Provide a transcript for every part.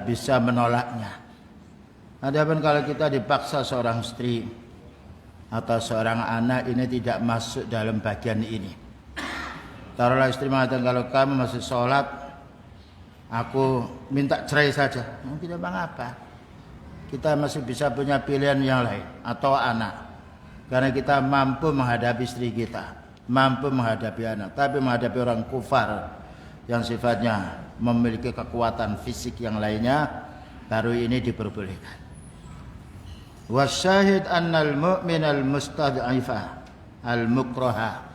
bisa menolaknya. Adapun kalau kita dipaksa seorang istri atau seorang anak, ini tidak masuk dalam bagian ini. Taruhlah istri mengatakan, kalau kamu masih sholat, aku minta cerai saja. Tidak mengapa. Kita masih bisa punya pilihan yang lain. Atau anak. Karena kita mampu menghadapi istri kita, mampu menghadapi anak. Tapi menghadapi orang kufar yang sifatnya memiliki kekuatan fisik yang lainnya, baru ini diperbolehkan. Wasyahid annal mu'min al-mustad'ifah al-mukraha.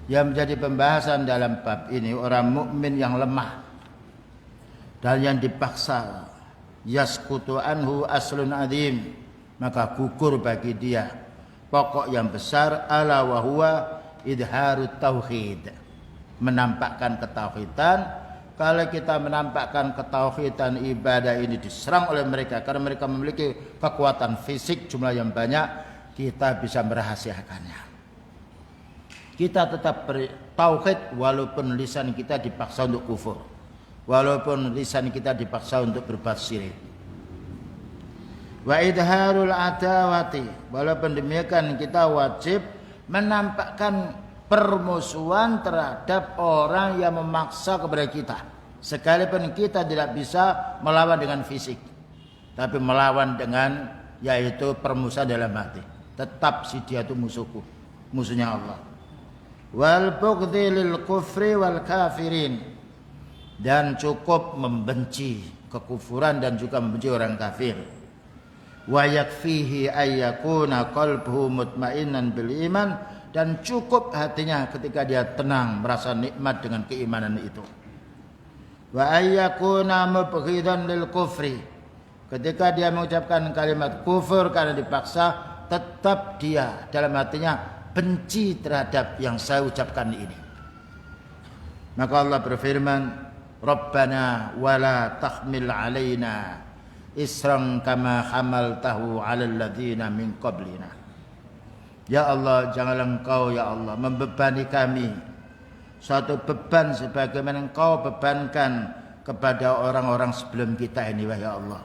Yang menjadi pembahasan dalam bab ini, orang mukmin yang lemah dan yang dipaksa, yasqutu anhu aslun adzim, maka gugur bagi dia pokok yang besar, ala wa huwa idharut tauhid, menampakkan ketauhidan. Kalau kita menampakkan ketauhidan, ibadah ini diserang oleh mereka karena mereka memiliki kekuatan fisik jumlah yang banyak, kita bisa merahasiakannya. Kita tetap bertauhid walaupun lisan kita dipaksa untuk kufur, walaupun lisan kita dipaksa untuk berbuat syirik. Wa idharul adawati, walaupun demikian kita wajib menampakkan permusuhan terhadap orang yang memaksa kepada kita, sekalipun kita tidak bisa melawan dengan fisik, tapi melawan dengan yaitu permusuhan dalam hati. Tetap si dia itu musuhku, musuhnya Allah. Wal bughdhi lil kufri wal kafirin, dan cukup membenci kekufuran dan juga membenci orang kafir. Wa yakfihi ayyakuna qalbuhu mutmainnan bil iman, dan cukup hatinya ketika dia tenang merasa nikmat dengan keimanan itu. Wa ayyakuna mubghidan lil kufri, ketika dia mengucapkan kalimat kufur karena dipaksa, tetap dia dalam hatinya benci terhadap yang saya ucapkan ini. Maka Allah berfirman, Rabbana wala tahmil alaina isran kama hamaltahu 'alal ladzina min qablina. Ya Allah, janganlah Engkau ya Allah membebani kami suatu beban sebagaimana Engkau bebankan kepada orang-orang sebelum kita ini, wahai Allah.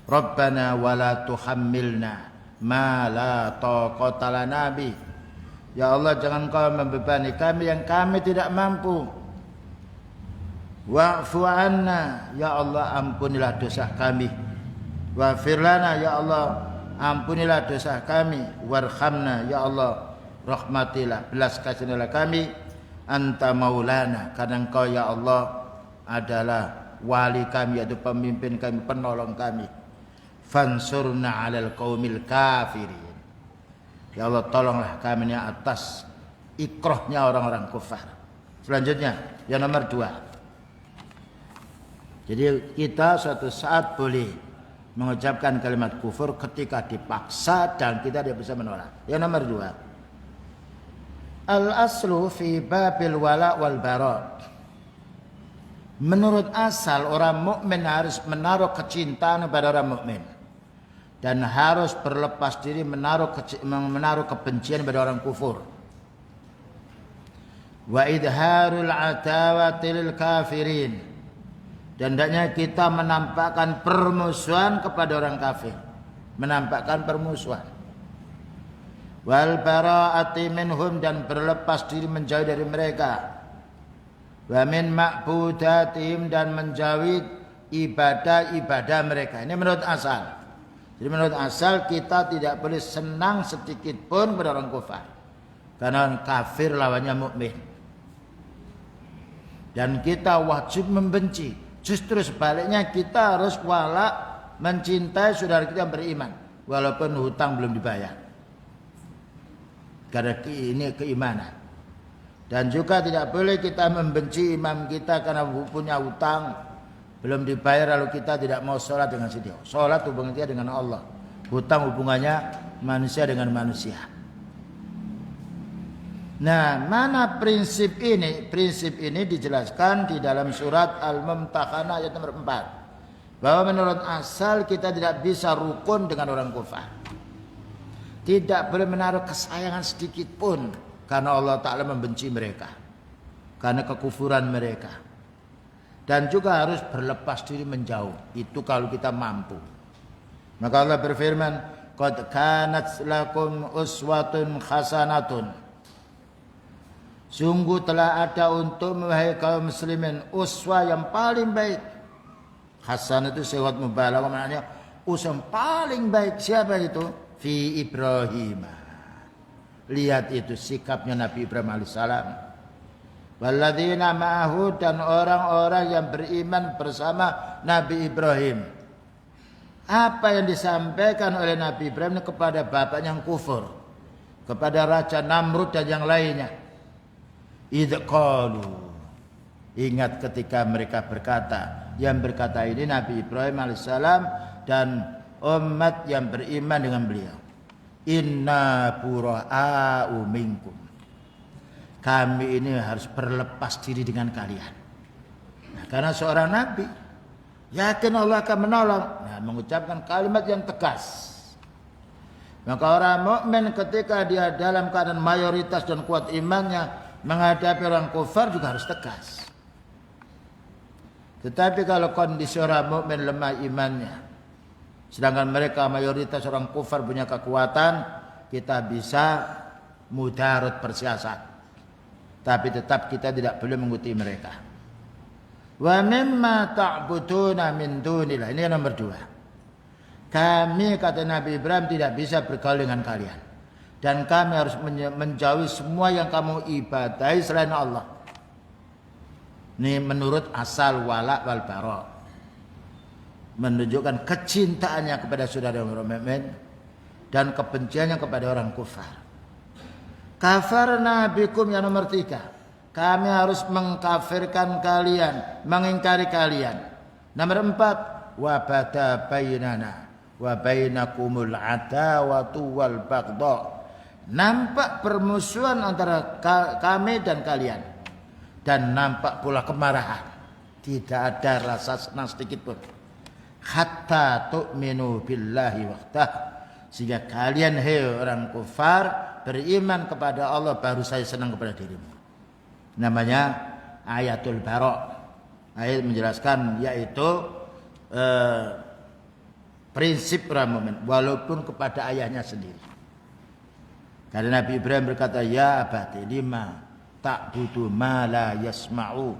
Rabbana wala tuhammilna ma la taqata lana bi. Ya Allah, jangan Engkau membebani kami yang kami tidak mampu. Wa'fu anna, ya Allah ampunilah dosa kami. Wa'fir lana, ya Allah ampunilah dosa kami. Warhamna, ya Allah rahmatilah, belas kasihilah kami. Anta maulana, karena Engkau ya Allah adalah wali kami, yaitu pemimpin kami, penolong kami. Fansurna 'alal qaumil kafirin. Ya Allah, tolonglah kami ini atas ikrohnya orang-orang kufar. Selanjutnya, yang nomor 2. Jadi kita suatu saat boleh mengucapkan kalimat kufur ketika dipaksa dan kita tidak bisa menolak. Yang nomor 2. Al-aslu fi babil wala wal bara. Menurut asal, orang mukmin harus menaruh kecintaan kepada orang mukmin, dan harus berlepas diri menaruh kebencian pada orang kufur. Wa idharul adawati lil kafirin, dan hendaknya kita menampakkan permusuhan kepada orang kafir, menampakkan permusuhan. Wal bara'ati minhum, dan berlepas diri menjauh dari mereka. Wa min ma'budatihim, dan menjauhi ibadah-ibadah mereka. Ini menurut asal. Jadi menurut asal kita tidak boleh senang sedikit pun pada orang kufar, karena orang kafir lawannya mukmin. Dan kita wajib membenci. Justru sebaliknya, kita harus wala, mencintai saudara kita yang beriman walaupun hutang belum dibayar, karena ini keimanan. Dan juga tidak boleh kita membenci imam kita karena punya hutang belum dibayar, lalu kita tidak mau sholat dengan dia. Sholat hubungannya dengan Allah, hutang hubungannya manusia dengan manusia. Nah, mana prinsip ini? Prinsip ini dijelaskan di dalam surat Al-Mumtahanah ayat nomor 4. Bahwa menurut asal kita tidak bisa rukun dengan orang kufar. Tidak boleh menaruh kesayangan sedikit pun, karena Allah Ta'ala membenci mereka, karena kekufuran mereka. dan juga harus berlepas diri menjauh. Itu kalau kita mampu. Maka Allah berfirman, qad kanat lakum uswatun hasanatun. Sungguh telah ada untuk wahai kaum muslimin uswah yang paling baik. Hasan itu sifat mubalaghah, maknanya uswah paling baik. Siapa itu? Fi Ibrahim. Lihat itu sikapnya Nabi Ibrahim alaihissalam. Walladzina ma'ahu, dan orang-orang yang beriman bersama Nabi Ibrahim. Apa yang disampaikan oleh Nabi Ibrahim kepada bapaknya yang kufur, kepada Raja Namrud dan yang lainnya. Idz qalu, ingat ketika mereka berkata, yang berkata ini Nabi Ibrahim alaihissalam dan umat yang beriman dengan beliau. Inna bura'a'u minkum, kami ini harus berlepas diri dengan kalian. Nah, karena seorang nabi yakin Allah akan menolong, nah, mengucapkan kalimat yang tegas. Maka orang mukmin ketika dia dalam keadaan mayoritas dan kuat imannya menghadapi orang kufar juga harus tegas. Tetapi kalau kondisi orang mukmin lemah imannya, sedangkan mereka mayoritas orang kufar punya kekuatan, kita bisa mudarat bersiasat. Tapi tetap kita tidak boleh mengikuti mereka. Wa mimma ta'buduna min dunillah. Ini yang nomor 2. Kami, kata Nabi Ibrahim, tidak bisa bergaul dengan kalian. Dan kami harus menjauhi semua yang kamu ibadahi selain Allah. Ini menurut asal wala wal bara. Menunjukkan kecintaannya kepada saudara orang mukmin dan kebenciannya kepada orang kufar. Kafarna bikum, yang nomor 3. Kami harus mengkafirkan kalian, mengingkari kalian. Nomor 4. Wa bada bainana wa bainakumul adawatu wal baghdha. Nampak permusuhan antara kami dan kalian. Dan nampak pula kemarahan. Tidak ada rasa senang sedikit pun. Hatta tu'minu billahi wahdah. Sehingga kalian, hei orang kufar, beriman kepada Allah, baru saya senang kepada dirimu. Namanya ayatul bara. Ayat menjelaskan yaitu prinsip orang mukmin walaupun kepada ayahnya sendiri. Karena Nabi Ibrahim berkata, ya abati lima ta'budu ma la yasma'u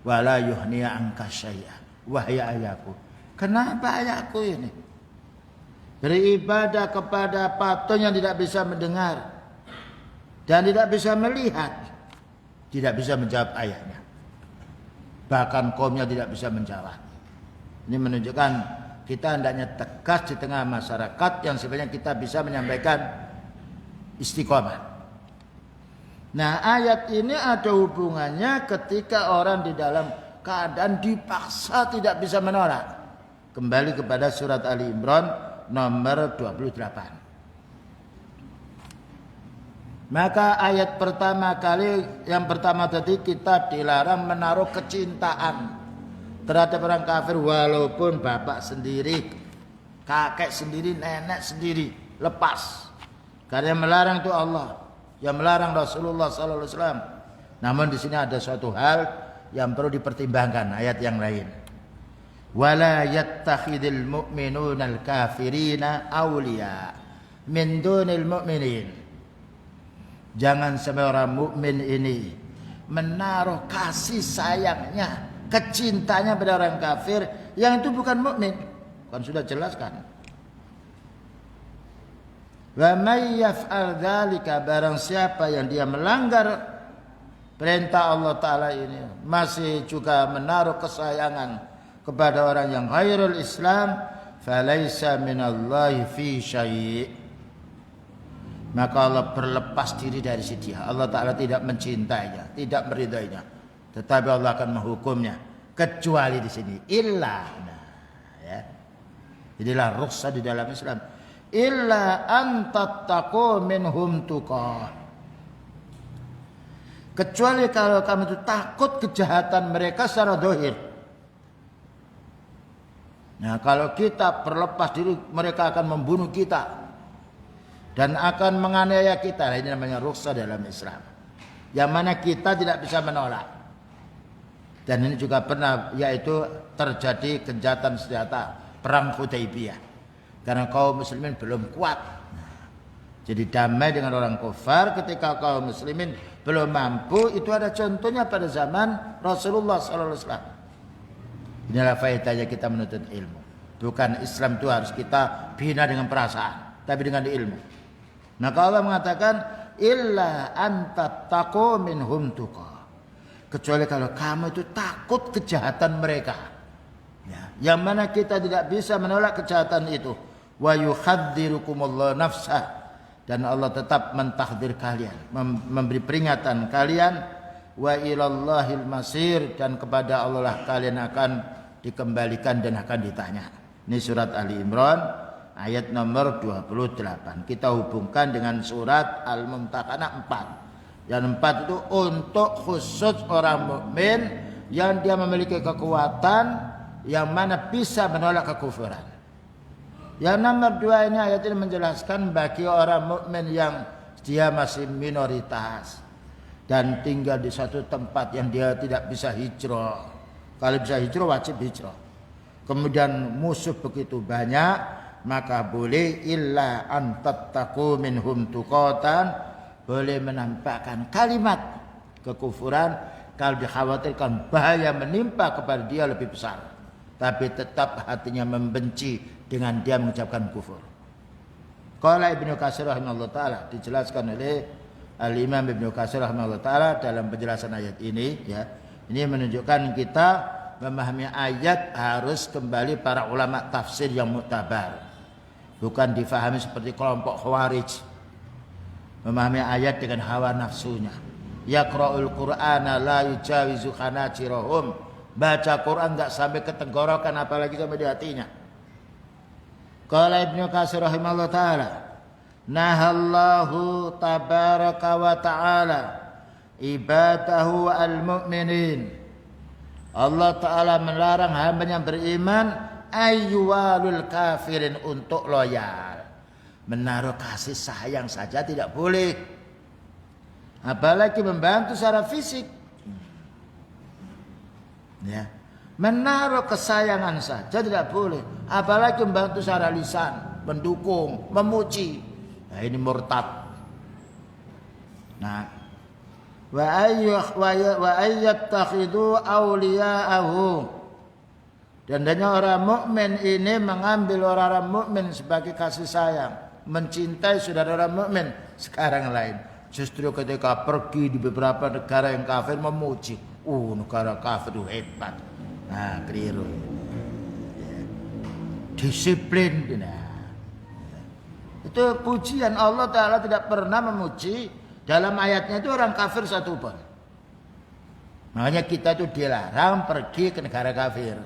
wa la yuhni anka syai'a. Wahai ayahku, kenapa ayahku ini beribadah kepada patung yang tidak bisa mendengar dan tidak bisa melihat, tidak bisa menjawab ayahnya, bahkan kaumnya tidak bisa menjawab. Ini menunjukkan kita hendaknya tegas di tengah masyarakat yang sebenarnya kita bisa menyampaikan istiqomah. Nah, ayat ini ada hubungannya ketika orang di dalam keadaan dipaksa tidak bisa menolak. Kembali kepada surat Ali Imran nomor 28. Maka ayat pertama kali, yang pertama tadi, kita dilarang menaruh kecintaan terhadap orang kafir walaupun bapak sendiri, kakek sendiri, nenek sendiri, lepas. Karena yang melarang itu Allah, yang melarang Rasulullah SAW. Namun di sini ada suatu hal yang perlu dipertimbangkan, ayat yang lain. Wala yattakhidul mu'minuna al-kafirina awliya min dunil mu'minin. Jangan sampai orang mukmin ini menaruh kasih sayangnya, kecintanya pada orang kafir yang itu bukan mukmin. Kan sudah jelaskan. Wa may yaf'al dzalika, barang siapa yang dia melanggar perintah Allah Ta'ala ini, masih juga menaruh kesayangan kepada orang yang ghairul Islam, falaisa minallahi fi syai', maka Allah berlepas diri dari si dia. Allah Ta'ala tidak mencintainya, tidak meridainya, tetapi Allah akan menghukumnya, kecuali di sini illa, nah, ya. Inilah rukhsah di dalam Islam. Illa an tattaqu minhum tuqah. Kecuali kalau kamu itu takut kejahatan mereka secara zahir. Nah, kalau kita berlepas diri, mereka akan membunuh kita dan akan menganiaya kita. Ini namanya rukhsah dalam Islam, yang mana kita tidak bisa menolak. Dan ini juga pernah yaitu terjadi gencatan senjata perang Hudaybiyah. Karena kaum muslimin belum kuat. Jadi damai dengan orang kafir ketika kaum muslimin belum mampu, itu ada contohnya pada zaman Rasulullah sallallahu alaihi wasallam. Inilah faedahnya kita menuntut ilmu. Bukan Islam itu harus kita bina dengan perasaan, tapi dengan ilmu. Maka Allah mengatakan illa antattaqu minhum tuqa. Kecuali kalau kamu itu takut kejahatan mereka. Ya, yang mana kita tidak bisa menolak kejahatan itu. Wa yuhadzirukumullahu nafsah. Dan Allah tetap mentahdir kalian, memberi peringatan kalian. Wa ilallahil masir, dan kepada Allah lah kalian akan dikembalikan dan akan ditanya. Ini surat Ali Imran ayat nomor 28. Kita hubungkan dengan surat Al-Mumtahanah 4. Yang 4 itu untuk khusus orang mukmin yang dia memiliki kekuatan yang mana bisa menolak kekufuran. Yang nomor 2 ini ayat ini menjelaskan bagi orang mukmin yang dia masih minoritas dan tinggal di satu tempat yang dia tidak bisa hijrah. Kalau bisa hijrah wajib hijrah. Kemudian musuh begitu banyak, maka boleh illa antattaqu minhum tuqatan, boleh menampakkan kalimat kekufuran kalau dikhawatirkan bahaya menimpa kepada dia lebih besar, tapi tetap hatinya membenci dengan dia mengucapkan kufur. Qala Ibnu Katsir rahimahullah taala, dijelaskan oleh Al-Imam Ibnu Katsir rahimahullah taala dalam penjelasan ayat ini, ya. Ini menunjukkan kita memahami ayat harus kembali para ulama tafsir yang muktabar. Bukan difahami seperti kelompok Khawarij. Memahami ayat dengan hawa nafsunya. Yaqra'ul Qur'ana la yujawizu khanajirahum. Baca Quran enggak sampai ke tenggorokan, apalagi sampai di hatinya. Qala Ibnu Katsir rahimahullah taala, nahallahu tabaraka wa ta'ala ibadahu al-mu'minin. Allah Ta'ala melarang hamba yang beriman ayyuwalul kafirin, untuk loyal. Menaruh kasih sayang saja tidak boleh, apalagi membantu secara fisik. Ya. Menaruh kesayangan saja tidak boleh, apalagi membantu secara lisan, mendukung, memuji. Nah, ini murtad. Nah, wa ayyattakhidhu awliya'ahu, dan hanya orang mukmin ini mengambil orang-orang mukmin sebagai kasih sayang, mencintai saudara mukmin. Sekarang lain, justru ketika pergi di beberapa negara yang kafir memuji, negara kafir itu hebat. Nah, keliru. Disiplin. Nah, itu pujian. Allah Ta'ala tidak pernah memuji dalam ayatnya itu orang kafir satupun. Makanya kita itu dilarang pergi ke negara kafir.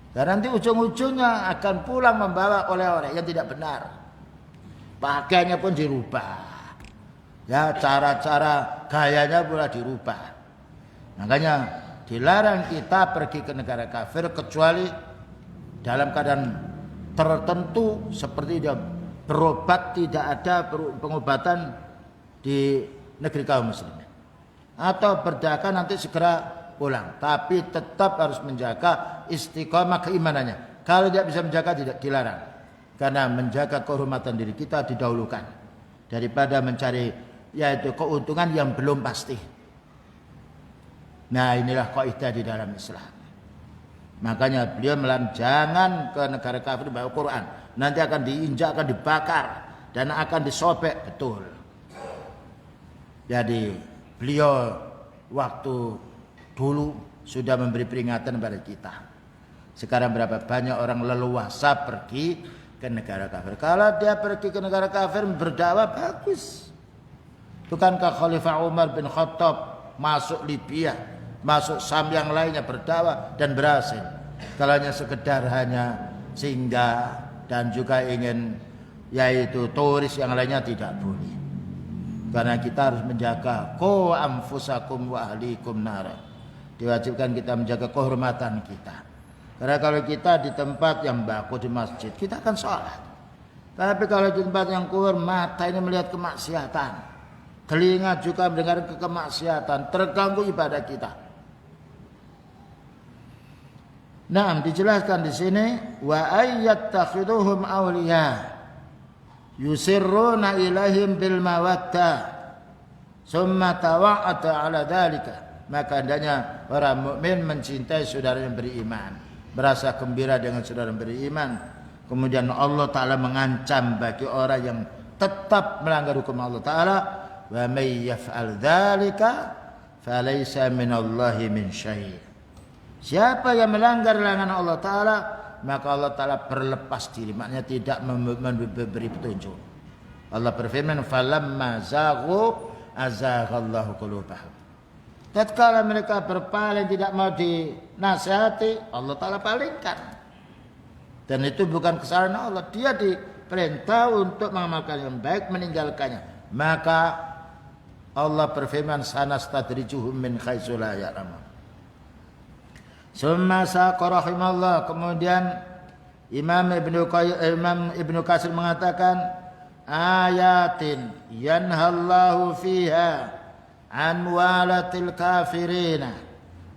Dan nanti ujung-ujungnya akan pulang membawa oleh-oleh yang tidak benar. Pakaiannya pun dirubah. Ya, cara-cara gayanya pula dirubah. Makanya dilarang kita pergi ke negara kafir kecuali dalam keadaan tertentu, seperti dia berobat, tidak ada pengobatan di negeri kaum muslimin, atau berdagang nanti segera pulang, tapi tetap harus menjaga istiqamah keimanannya. Kalau tidak bisa menjaga, tidak dilarang, karena menjaga kehormatan diri kita didahulukan daripada mencari yaitu keuntungan yang belum pasti. Nah, inilah kaidah di dalam Islam. Makanya beliau melarang jangan ke negara kafir bawa Quran, nanti akan diinjak, akan dibakar, dan akan disobek. Betul. Jadi beliau waktu dulu sudah memberi peringatan kepada kita. Sekarang berapa banyak orang leluasa pergi ke negara kafir. Kalau dia pergi ke negara kafir berdakwah, bagus. Bukankah Khalifah Umar bin Khattab masuk Libya, masuk Sam yang lainnya berdakwah dan berhasil. Kalau hanya sekedar hanya singgah dan juga ingin yaitu turis yang lainnya, tidak boleh. Karena kita harus menjaga qu anfusakum wa ahlikum nar. Diwajibkan kita menjaga kehormatan kita. Karena kalau kita di tempat yang baku di masjid, kita akan sholat. Tapi kalau di tempat yang kufur, mata ini melihat kemaksiatan, telinga juga mendengar kemaksiatan, terganggu ibadah kita. Nah, dijelaskan di sini wa ayyattakhiduhum awliya yusirruna ilaihim bil mawaddah summa tawa'ata ala dzalika. Maka hendaknya orang mukmin mencintai saudara yang beriman, merasa gembira dengan saudara yang beriman. Kemudian Allah Ta'ala mengancam bagi orang yang tetap melanggar hukum Allah Ta'ala, wa may yaf'al dzalika falaysa minallahi min syai'. Siapa yang melanggar larangan Allah Ta'ala, maka Allah Ta'ala berlepas diri, maknanya tidak memberi petunjuk. Allah berfirman, falamma zaghu azaghallahu qulubahum. Tatkala mereka berpaling tidak mau dinasihati, Allah Ta'ala palingkan. Dan itu bukan kesalahan Allah, dia diperintah untuk mengamalkan yang baik, meninggalkannya. Maka Allah berfirman, sanastadrijuhum min haitsu la ya'lamun. Summa saqa rahimallah. Kemudian Imam Ibnu Katsir mengatakan, ayatin yanhallahu fiha an walatil kafirina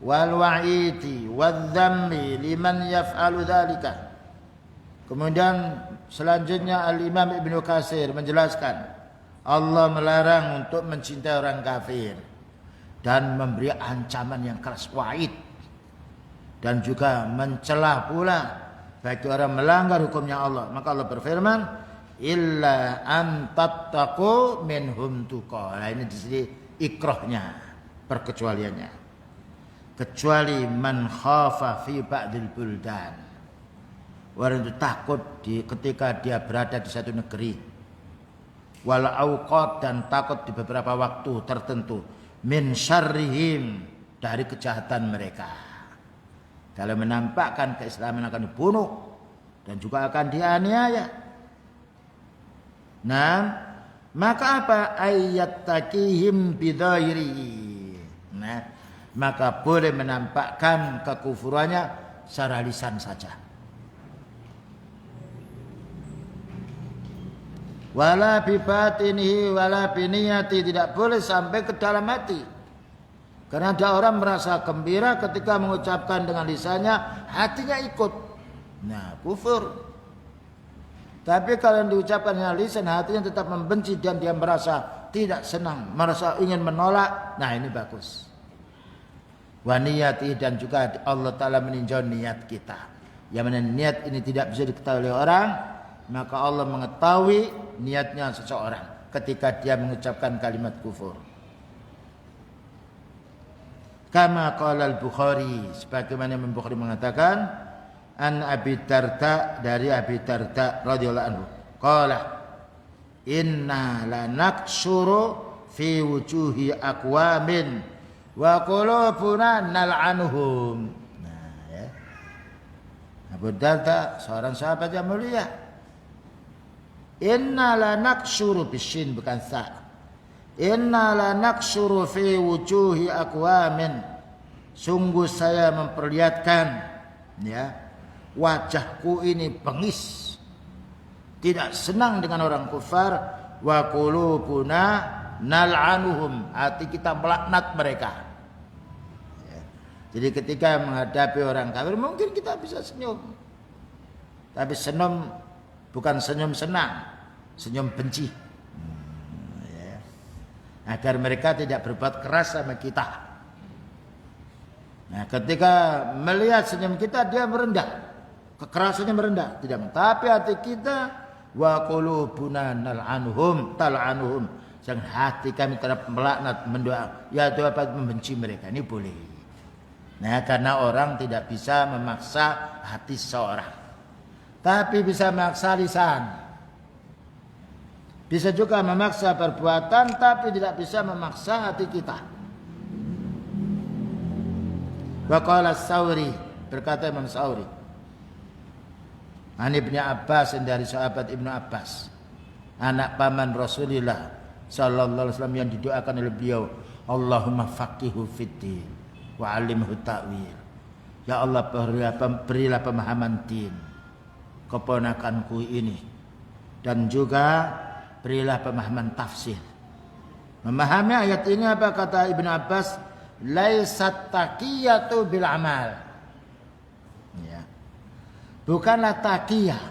wal wa'iti wal dhammi liman yaf'alu dzalika. Kemudian selanjutnya Al-Imam Ibnu Katsir menjelaskan, Allah melarang untuk mencintai orang kafir dan memberi ancaman yang keras, wa'id, dan juga mencela pula bagi orang melanggar hukumnya Allah. Maka Allah berfirman, illa an tattaqu minhum tuqa. Nah, ini di sini ikrahnya, perkecualiannya. Kecuali man khafa fi ba'dil buldan. Orang itu takut ketika dia berada di satu negeri. Wal awqat, dan takut di beberapa waktu tertentu. Min syarrihim, dari kejahatan mereka. Kalau menampakkan keislaman akan dibunuh dan juga akan dianiaya. Nah, maka apa? Ayat takihim bidhairi. Nah, maka boleh menampakkan kekufurannya secara lisan saja. Wala bibatinihi wala biniyati, tidak boleh sampai ke dalam hati. Karena ada orang merasa gembira ketika mengucapkan dengan lisannya, hatinya ikut. Nah, kufur. Tapi kalau diucapkan dengan lisan, hatinya tetap membenci dan dia merasa tidak senang, merasa ingin menolak. Nah, ini bagus. Wa niyati, dan juga Allah Ta'ala meninjau niat kita. Yang mana niat ini tidak bisa diketahui oleh orang, maka Allah mengetahui niatnya seseorang ketika dia mengucapkan kalimat kufur. Kama qala al-Bukhari, sebagaimana Imam Bukhari mengatakan, an Abi Darda, dari Abi Darda radhiyallahu anhu, qala inna lanaksuru fi wujuhi aqwamin wa qulubuna nal'anuhum. Nah, ya. Abu Darda seorang sahabat yang mulia. Inna lanaksuru bisin, bukan sa. Inna lanaksuru fi wujuhi aqwamin, sungguh saya memperlihatkan, ya, wajahku ini bengis, tidak senang dengan orang kufar. Wa qulubuna nal'anuhum, hati kita melaknat mereka. Ya. Jadi ketika menghadapi orang kafir mungkin kita bisa senyum, tapi senyum bukan senyum senang, senyum benci. Agar mereka tidak berbuat keras sama kita. Nah, ketika melihat senyum kita, dia merendah, kekerasannya merendah, tidak. Tapi hati kita, wa qulubuna nal'anuhum tal'anuhum, jangan hati kami terhadap melaknat, mendoa, ya doa membenci mereka. Ini boleh. Nah, karena orang tidak bisa memaksa hati seseorang, tapi bisa memaksa lisan. Bisa juga memaksa perbuatan, tapi tidak bisa memaksa hati kita. Wa qala Tsauri, berkata Imam Tsauri, an Ibnu Abbas, dari sahabat Ibnu Abbas, anak paman Rasulullah sallallahu alaihi wasallam, yang didoakan oleh beliau, Allahumma faqihu fiddin wa 'allimhu ta'wil. Ya Allah, berilah pemahaman din keponakanku ini, dan juga berilah pemahaman tafsir. Memahami ayat ini apa kata Ibnu Abbas? Laisat taqiyatu bil amal. Ya. bukanlah taqiyah.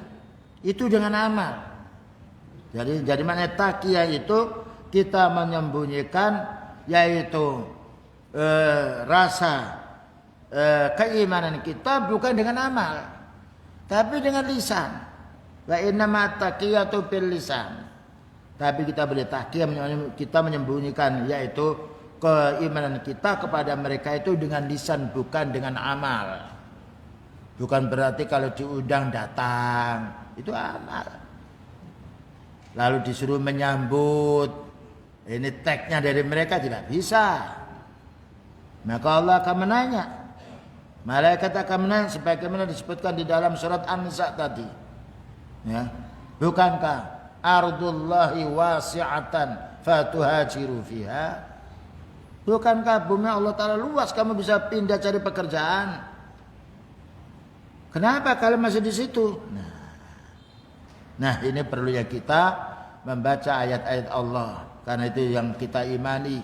Itu dengan amal. Jadi maknanya taqiyah itu kita menyembunyikan yaitu rasa keimanan kita bukan dengan amal, tapi dengan lisan. Wa innama taqiyatu bil lisan. Tapi kita boleh taqiyah, kita menyembunyikan yaitu keimanan kita kepada mereka itu dengan lisan, bukan dengan amal. Bukan berarti kalau diundang datang, itu amal. Lalu disuruh menyambut, ini tagnya dari mereka tidak bisa. Maka Allah akan menanya. Malaikat akan menanya sebagaimana disebutkan di dalam surat An-Nisa tadi. Ya. Bukankah ardullahi wasi'atan fatuhajiru fiha? Bukankah bumi Allah Ta'ala luas, kamu bisa pindah cari pekerjaan? Kenapa kalian masih di situ? Nah, ini perlunya kita membaca ayat-ayat Allah. Karena itu yang kita imani.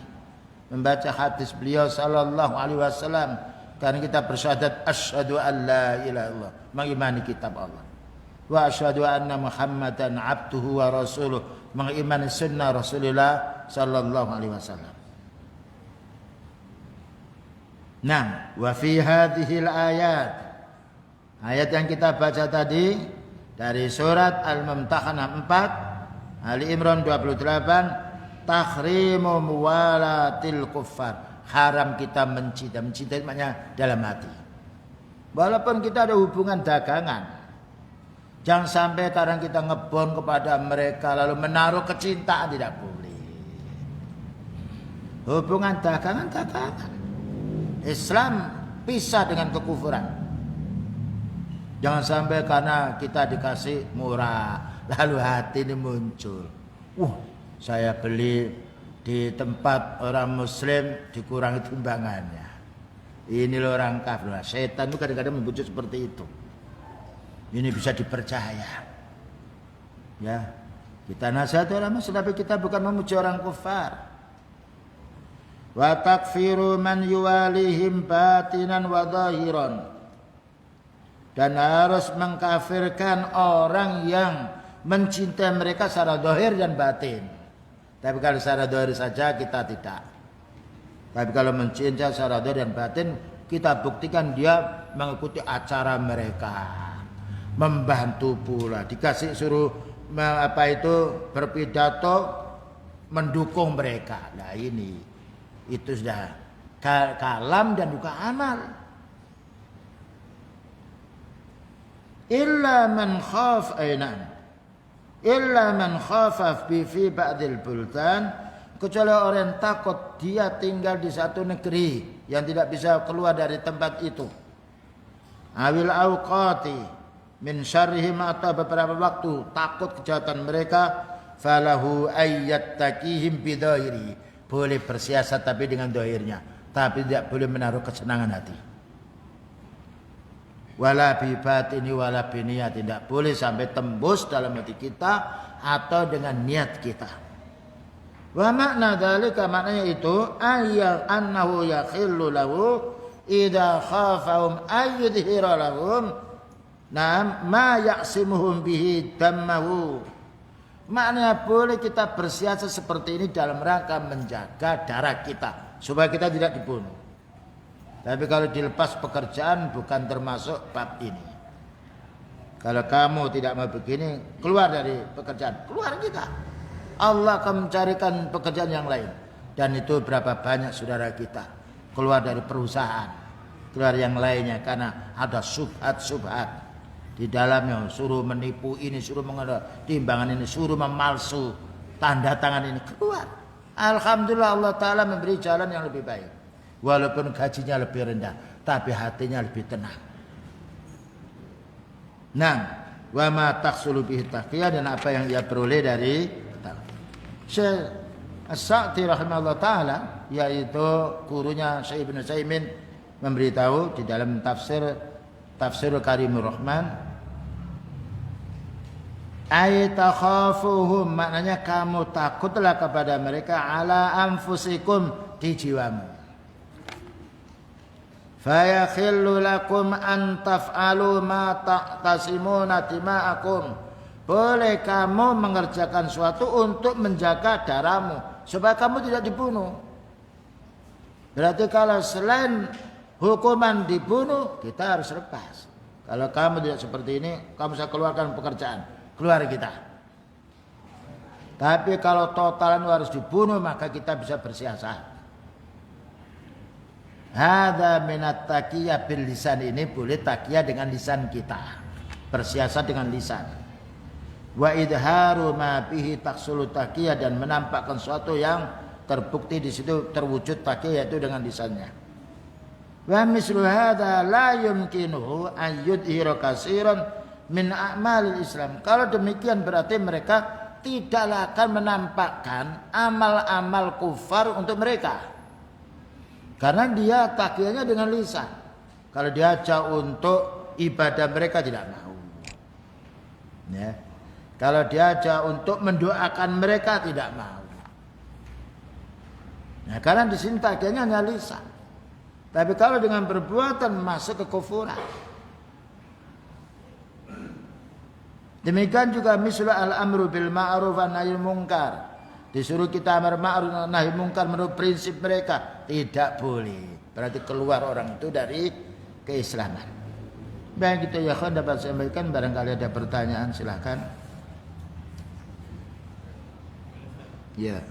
Membaca hadis beliau sallallahu alaihi wasallam. Karena kita bersyahadat asyhadu an la ilaha illallah, mengimani kitab Allah. Wa asyhadu anna Muhammadan abduhu wa rasuluh, mengimani sunnah Rasulullah sallallahu alaihi wasallam. Nah, wa fi hadhil ayat, ayat yang kita baca tadi dari surat Al-Mumtahanah 4, Ali Imran 28, tahrimu muwalatil kuffar, haram kita mencintai. Mencintai maknanya dalam hati. Walaupun kita ada hubungan dagangan, jangan sampai kadang kita ngebon kepada mereka lalu menaruh kecintaan, tidak boleh. Hubungan dagangan. Islam pisah dengan kekufuran. Jangan sampai karena kita dikasih murah lalu hati ini muncul. Saya beli di tempat orang muslim dikurangi timbangannya. Ini loh orang kafir. Setan itu kadang-kadang membujuk seperti itu. Ini bisa dipercaya. Ya, kita nasihat orang muslim, tapi kita bukan memuji orang kafir. Wa takfiru man yuwalihim batinan wa zahiran, dan harus mengkafirkan orang yang mencintai mereka secara zahir dan batin. Tapi kalau secara zahir saja kita tidak. Tapi kalau mencintai secara zahir dan batin, kita buktikan dia mengikuti acara mereka, membantu pula, dikasih suruh berpidato mendukung mereka. Nah ini itu sudah kalam dan juga amal. Illa man khaf fi ba'dil buldan, kecuali orang yang takut dia tinggal di satu negeri yang tidak bisa keluar dari tempat itu. Awil awqati min syarrihim, atau beberapa waktu takut kejahatan mereka, falahu ayyattaqihim bidhahiri, boleh bersiasat tapi dengan dohirnya, tapi tidak boleh menaruh kesenangan hati. Wala bi batini wala bi niyat, tidak boleh sampai tembus dalam hati kita atau dengan niat kita. Wa makna dzalika, maknanya itu ayat annahu yakhillu lahu idza khafahum ayyudhira lahum ma ya'simuhum bihi dammahu. Maknanya boleh kita bersiasat seperti ini dalam rangka menjaga darah kita supaya kita tidak dibunuh. Tapi kalau dilepas pekerjaan bukan termasuk bab ini. Kalau kamu tidak mau begini, keluar dari pekerjaan, keluar kita. Allah akan mencarikan pekerjaan yang lain. Dan itu berapa banyak saudara kita keluar dari perusahaan, keluar yang lainnya karena ada subhat di dalamnya, suruh menipu ini, suruh mengenal timbangan ini, suruh memalsu tanda tangan ini, keluar. Alhamdulillah Allah Ta'ala memberi jalan yang lebih baik. Walaupun gajinya lebih rendah, tapi hatinya lebih tenang. Nah, wa ma tahsulu bihi taqiyah, dan apa yang ia peroleh dari Syekh As-Sa'di rahimahullah ta'ala, yaitu gurunya Syekh Ibnu Utsaimin, memberitahu di dalam Tafsirul Karimur Rahman, Aitakhafuhum, maknanya kamu takutlah kepada mereka, ala anfusikum, di jiwamu. Fayakhillu lakum an taf'alu ma taqtasimuna dima'akum. Boleh kamu mengerjakan suatu untuk menjaga darahmu supaya kamu tidak dibunuh. Berarti kalau selain hukuman dibunuh, kita harus lepas. Kalau kamu tidak seperti ini, kamu saya keluarkan pekerjaan, keluar kita. Tapi kalau totalan harus dibunuh, maka kita bisa bersiasat. Hadza minat taqiyah bil lisan, ini boleh taqiyah dengan lisan kita. Bersiasat dengan lisan. Wa idharu ma bihi taqsulu taqiyah, dan menampakkan sesuatu yang terbukti di situ terwujud taqiyah, yaitu dengan lisannya. Wa mislu hadza la yumkinuhu an yudhira katsiran min a'malil Islam. Kalau demikian berarti mereka tidaklah akan menampakkan amal-amal kufar untuk mereka. Karena dia taqiyahnya dengan lisan. Kalau diajak untuk ibadah mereka tidak mau. Ya. Kalau diajak untuk mendoakan mereka tidak mau. Nah, karena di sini taqiyahnya hanya lisan. Tapi kalau dengan perbuatan masuk ke kufuran. Demikian juga misal al-amru bil ma'ruf wa nahyil munkar. Disuruh kita amar ma'ruf nahi munkar menurut prinsip mereka, tidak boleh. Berarti keluar orang itu dari keislaman. Baik itu ya kawan, dapat saya sampaikan. Barangkali ada pertanyaan, silakan. Ya.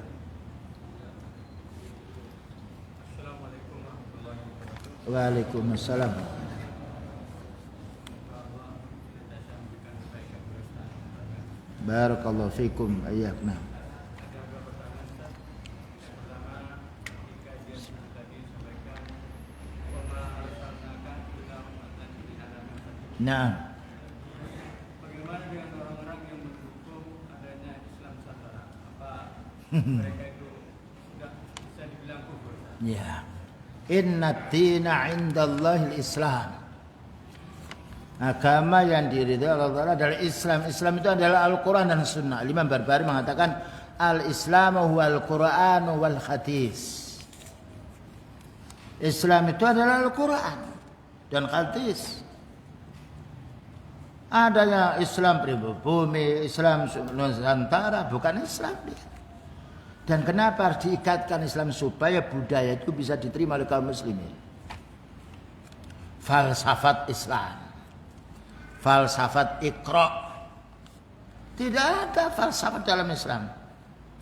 Assalamualaikum warahmatullahi wabarakatuh. Waalaikumsalam. Barakallahu fikum ayyakna. Nah, Bagaimana dengan orang-orang yang mendukung adanya Islam Nusantara? Apa mereka itu sudah bisa dibilang kufur? ya. Inna dina indallahil Islam. Agama yang diridhai Allah Ta'ala adalah Islam. Islam itu adalah Al-Quran dan Sunnah. Imam Barbari mengatakan Al-Islamu huwal Qur'anu wal hadis. Islam itu adalah Al-Quran dan hadis. Adanya Islam pribumi, Islam Nusantara, bukan Islam dia. Dan kenapa harus diikatkan Islam? Supaya budaya itu bisa diterima oleh kaum muslimin. Falsafat Islam, falsafat Iqra. Tidak ada falsafat dalam Islam.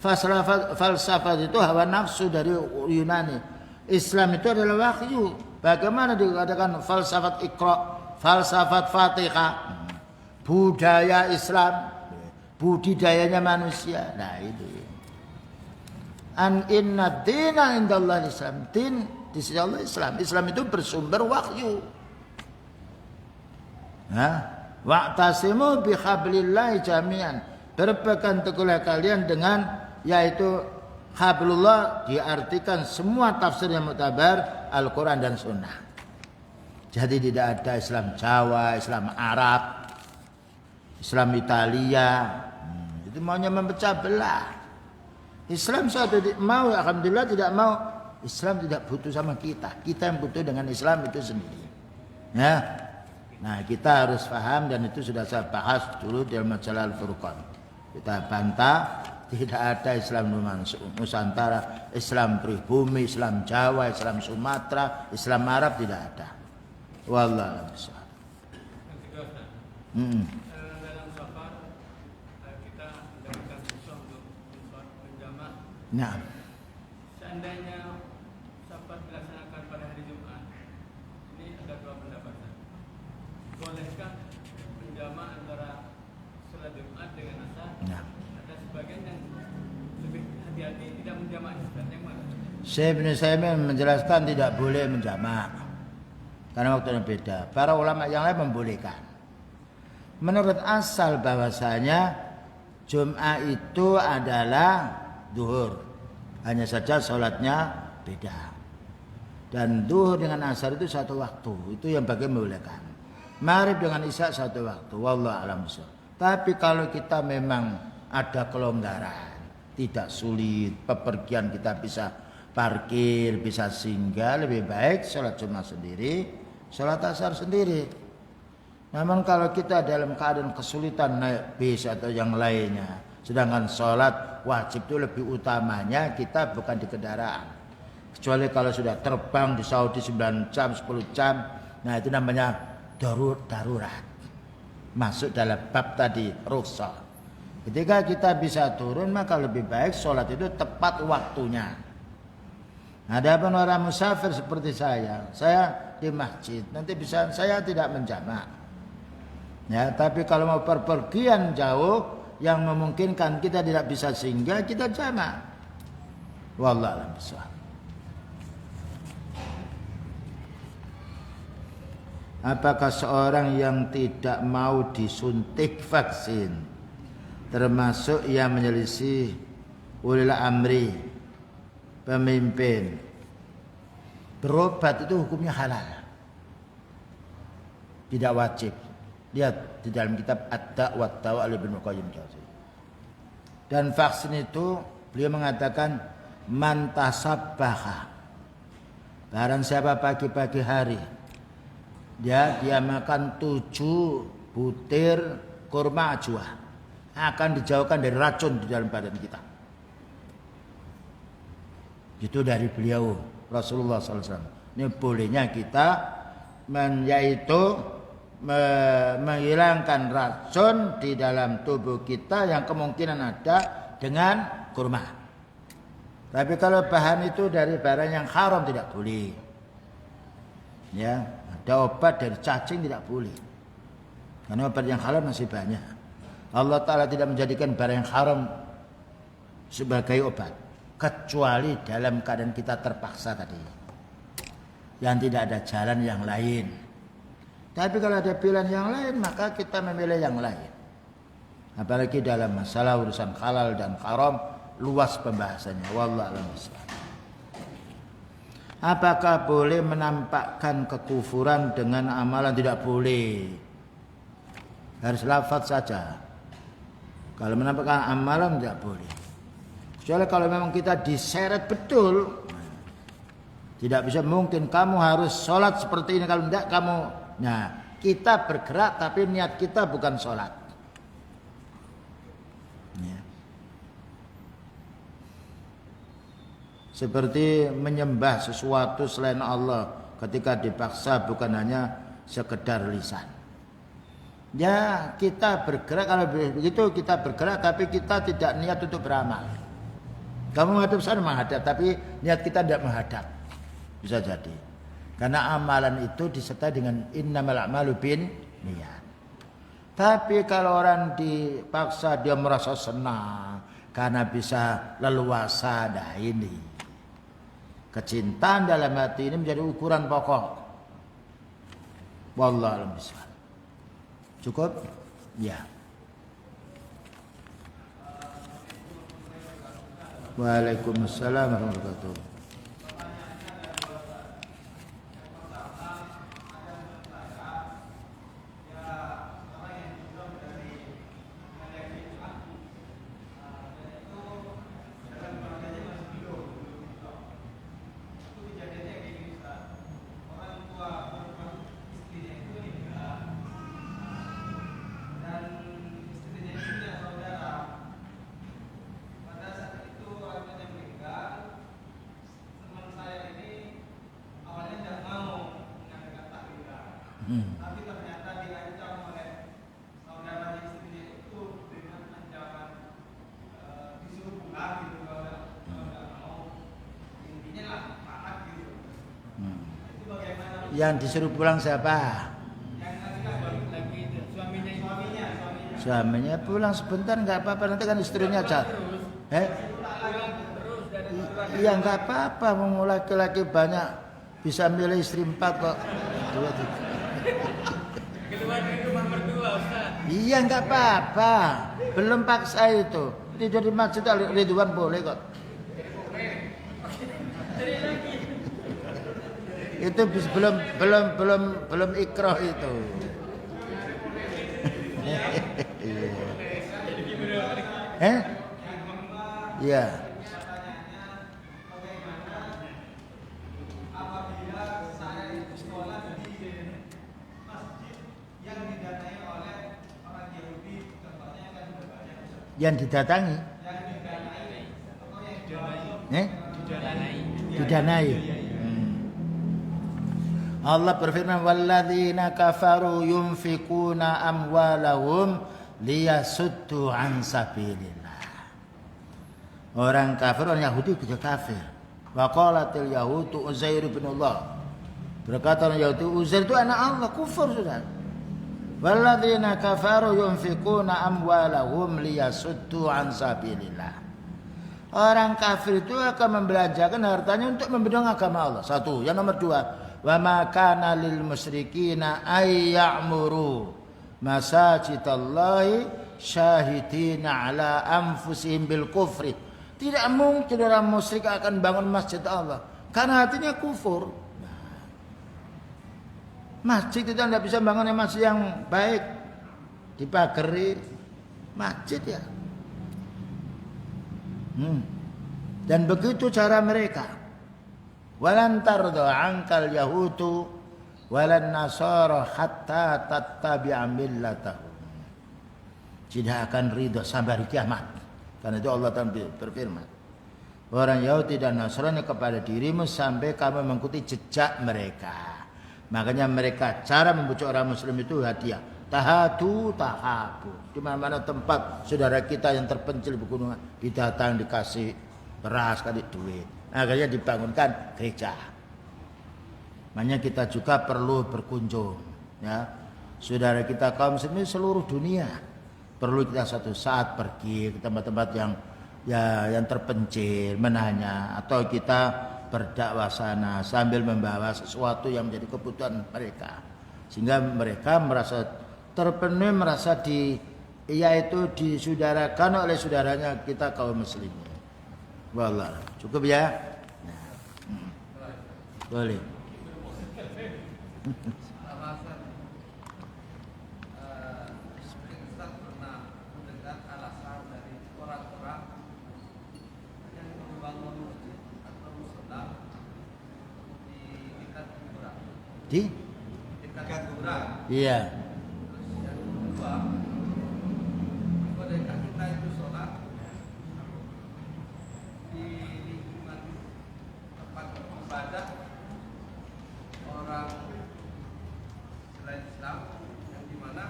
Falsafat itu hawa nafsu dari Yunani. Islam itu adalah wahyu. Bagaimana dikatakan falsafat Iqra, falsafat Fatihah? Budaya Islam, budidayanya manusia. Nah itu. An inna dina indallah Islam. Din di sisi Allah Islam. Islam itu bersumber wahyu. Nah, wa'tasimu bihablillahi jami'an. Berpegang teguhlah kalian dengan, yaitu hablullah diartikan semua tafsir yang mutabar Al-Quran dan Sunnah. Jadi tidak ada Islam Jawa, Islam Arab, Islam Italia, itu maunya memecah belah. Islam satu mau, alhamdulillah tidak mau. Islam tidak butuh sama kita. Kita yang butuh dengan Islam itu sendiri. Ya. Nah, kita harus paham, dan itu sudah saya bahas dulu dalam majalah Al-Furqan. Kita bantah tidak ada Islam Nusantara, Islam pribumi, Islam Jawa, Islam Sumatera, Islam Arab, tidak ada. Wallahu a'lam. Dalam safar kita mendapatkan susah untuk menjamak. Nah, Seandainya safar dilaksanakan pada hari Jumat, ini ada dua pendapat. Bolehkah menjamak antara sholat Jumat dengan asar? nah. Ada sebagian yang lebih hati-hati tidak menjamak. Yang mana? Syekh Ibnu Utsaimin menjelaskan tidak boleh menjamak karena waktunya beda. Para ulama yang lain membolehkan. Menurut asal bahwasanya Jumat itu adalah zuhur, hanya saja sholatnya beda. Dan zuhur dengan asar itu satu waktu, itu yang bagi membolehkan. Maghrib dengan isya satu waktu, wallahu a'lam bishawab. Tapi kalau kita memang ada kelonggaran, tidak sulit, pepergian kita bisa parkir, bisa singgah, lebih baik sholat Jumat sendiri, sholat asar sendiri. Namun kalau kita dalam keadaan kesulitan naik bis atau yang lainnya, sedangkan sholat wajib itu lebih utamanya kita bukan di kendaraan. Kecuali kalau sudah terbang di Saudi 9 jam, 10 jam, nah itu namanya darurat. Masuk dalam bab tadi rukhsah. Ketika kita bisa turun maka lebih baik sholat itu tepat waktunya. Adapun orang musafir seperti saya di masjid nanti bisa saya tidak menjamak. Ya, tapi kalau mau perpergian jauh yang memungkinkan kita tidak bisa singgah, kita jamak. Wallahu a'lam bishawab. Apakah seorang yang tidak mau disuntik vaksin termasuk yang menyelisih ulil amri pemimpin, berobat itu hukumnya halal, tidak wajib. Lihat di dalam kitab Ad-Da' wa Dawa Ibnu Qayyim. Dan vaksin itu beliau mengatakan man tasabbaha, barang siapa pagi-pagi hari dia makan 7 butir kurma ajwa, akan dijauhkan dari racun di dalam badan kita. Itu dari beliau Rasulullah SAW. Ini bolehnya kita yaitu menghilangkan racun di dalam tubuh kita yang kemungkinan ada dengan kurma. Tapi kalau bahan itu dari barang yang haram tidak boleh. Ya, ada obat dari cacing tidak boleh. Karena obat yang halal masih banyak. Allah Ta'ala tidak menjadikan barang yang haram sebagai obat. Kecuali dalam keadaan kita terpaksa tadi. Yang tidak ada jalan yang lain. Tapi kalau ada pilihan yang lain, maka kita memilih yang lain. Apalagi dalam masalah urusan halal dan haram, luas pembahasannya. Wallahu a'lam bishawab. Apakah boleh menampakkan kekufuran dengan amalan? Tidak boleh. Harus lafaz saja. Kalau menampakkan amalan tidak boleh. Kecuali kalau memang kita diseret betul. Tidak bisa mungkin kamu harus sholat seperti ini. Kalau tidak kamu. Nah, kita bergerak tapi niat kita bukan sholat. Ya. Seperti menyembah sesuatu selain Allah ketika dipaksa, bukan hanya sekedar lisan. Ya, kita bergerak, kalau begitu kita bergerak tapi kita tidak niat untuk beramal. Kamu menghadap sana menghadap, tapi niat kita tidak menghadap. Bisa jadi. Karena amalan itu disertai dengan innamal a'malu bin niat. Tapi kalau orang dipaksa dia merasa senang karena bisa leluasa, nah ini. Kecintaan dalam hati ini menjadi ukuran pokok. Wallahu a'lam bishawab. Cukup? Ya. Waalaikumsalam warahmatullahi wabarakatuh. Tapi ternyata diancam oleh saudara istrinya itu dengan ancaman disuruh pulang gitu kalau nggak mau, intinya lah pahat gitu. Itu bagaimana? Yang disuruh pulang siapa? Yang tadi kan balik lagi itu suaminya. Suaminya pulang sebentar nggak apa-apa, nanti kan istrinya cat. Iya nggak apa-apa, mau laki-laki banyak bisa milih istri 4 kok. Dua, tiga. Keluar dari rumah mertua, Ustaz. Iya nggak apa-apa, belum paksa itu. Tidur di masjid Ridwan boleh kok. Itu belum ikrah itu. Iya. yang didatangi, didanai. Allah berfirman, walladzina kafaru yunfikuna amwalahum liyasuddu an sabilillah. Orang kafir, orang Yahudi juga kafir. Wa qalatil yahudu Uzair bin Allah. Berkata orang Yahudi, Uzair itu anak Allah, kufur sudah. Walladzina kafaru yunfikuna amwalahum liyasuddu an sabilillah. Orang kafir itu akan membelanjakan hartanya untuk membedong agama Allah. Satu. Yang nomor dua, wa ma kana lil musyrikina ay ya'muru masajidallahi syahidina ala anfusihim bil kufri. Tidak mungkin orang musyrik akan bangun masjid Allah karena hatinya kufur. Masjid itu tidak bisa bangun masjid yang baik, dipagari masjid ya. Dan begitu cara mereka. Walan tarda ankal yahudu walan nasara hatta tattabi'a millatahum. Tidak akan ridha sampai hari kiamat. Karena itu Allah berfirman, orang Yahudi dan Nasrani kepada dirimu sampai kamu mengikuti jejak mereka. Makanya mereka cara membujuk orang Muslim itu hadiah. Tahadu tahabu. Di mana-mana tempat saudara kita yang terpencil di pegunungan didatang dikasih beras, kasih duit. Akhirnya dibangunkan gereja. Makanya kita juga perlu berkunjung. Ya, saudara kita kaum muslimin seluruh dunia perlu kita suatu saat pergi ke tempat-tempat yang terpencil, menanya atau kita berdakwah sana sambil membawa sesuatu yang menjadi kebutuhan mereka, sehingga mereka merasa terpenuhi, merasa yaitu disudarakan oleh saudaranya kita kaum muslimin. Wallah, cukup ya. Nah, boleh. Di dekat kuburan. Iya. Terus yang kedua, ketika kita itu sholat di lingkungan tempat ibadah orang selain Islam, yang dimana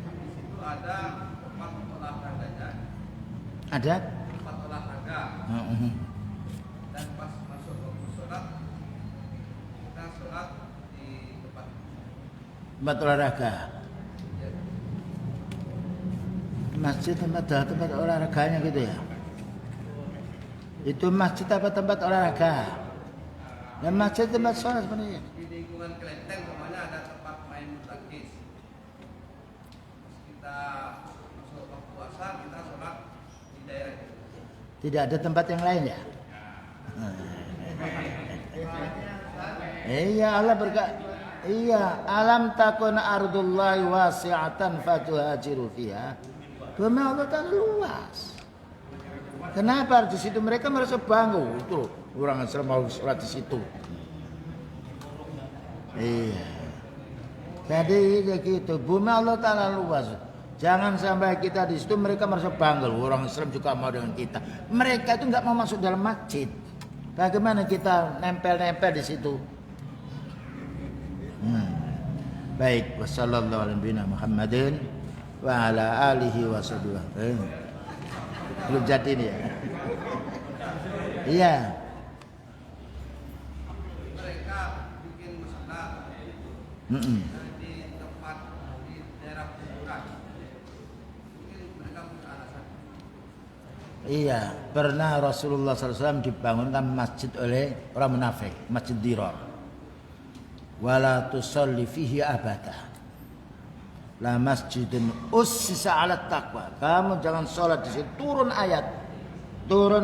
di situ ada tempat olahraganya. Ada? Tempat olahraga. Dan pas masuk waktu sholat, kita sholat tempat olahraga. Masjid tempat olahraganya gitu ya. Itu masjid apa tempat olahraga? Dan masjid tempat sholat sebenarnya. Di lingkungan kelenteng namanya ada tempat main bulu tangkis. Kita masuk waktu puasa kita sholat di daerah itu. Tidak ada tempat yang lain ya? Iya, Allah berkata, iya, alam takun ardullahi wasi'atan fatuhajiru fiha. Bumi Allah kan luas. Kenapa di situ mereka merasa bangga? Itu orang Islam mau sholat di situ. Iya. Jadi gitu. Bumi Allah Ta'ala luas. Jangan sampai kita di situ mereka merasa bangga. Orang Islam juga mau dengan kita. Mereka itu nggak mau masuk dalam masjid. Bagaimana kita nempel-nempel di situ? Baik, wassallallahu ala nabiyina Muhammadin wa ala alihi wasahbihi. Belum jadi ini ya. Iya. Mereka bikin musala di tempat di daerah kuburan. Mungkin mereka punya alasan. Iya, pernah Rasulullah SAW dibangunkan masjid oleh orang munafik, Masjid Dirar. Wala tusalli fihi abada. La masjidun ussisa 'ala taqwa. Kamu jangan sholat di situ. Turun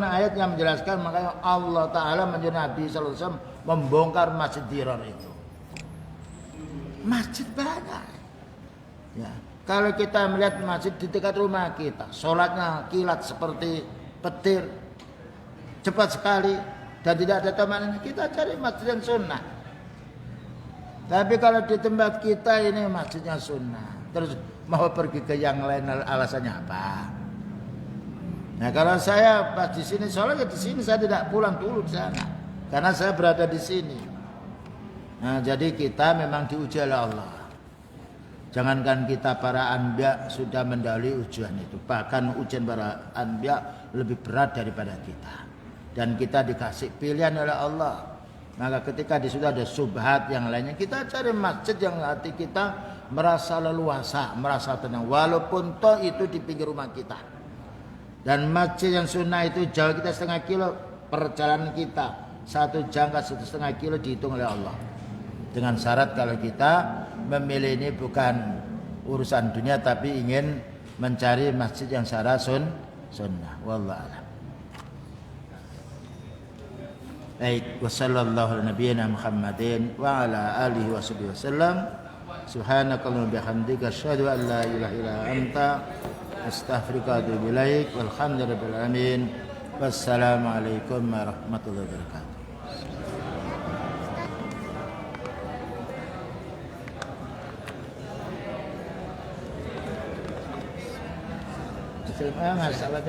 ayat yang menjelaskan, makanya Allah Ta'ala menjadi Nabi sallallahu alaihi wasallam membongkar Masjid Dirar itu. Masjid banyak. Ya, kalau kita melihat masjid di dekat rumah kita, sholatnya kilat seperti petir, cepat sekali dan tidak ada temannya, kita cari masjid yang sunnah. Tapi kalau di tempat kita ini masjidnya sunnah, terus mau pergi ke yang lain alasannya apa? Nah kalau saya pas di sini sholat ya di sini, saya tidak pulang dulu ke sana karena saya berada di sini. Nah jadi kita memang diuji oleh Allah. Jangankan kita para anbiya sudah mendahului ujian itu, bahkan ujian para anbiya lebih berat daripada kita. Dan kita dikasih pilihan oleh Allah. Maka ketika di situ ada subhat yang lainnya, kita cari masjid yang hati kita merasa leluasa, merasa tenang, walaupun toh itu di pinggir rumah kita. Dan masjid yang sunnah itu jauh kita 0,5 kilo, perjalanan kita 1 jam ke 1,5 kilo dihitung oleh Allah. Dengan syarat kalau kita memilih ini bukan urusan dunia tapi ingin mencari masjid yang secara sunnah. Wallahu a'lam. Baik, wassallallahu ala nabiyyina Muhammadin wa ala alihi wasallam. Subhanakallahumma bihamdika asyhadu an la ilaha illa anta astaghfiruka wa atubu ilaik. Walhamdulillahil alamin. Wassalamualaikum warahmatullahi wabarakatuh. Masalah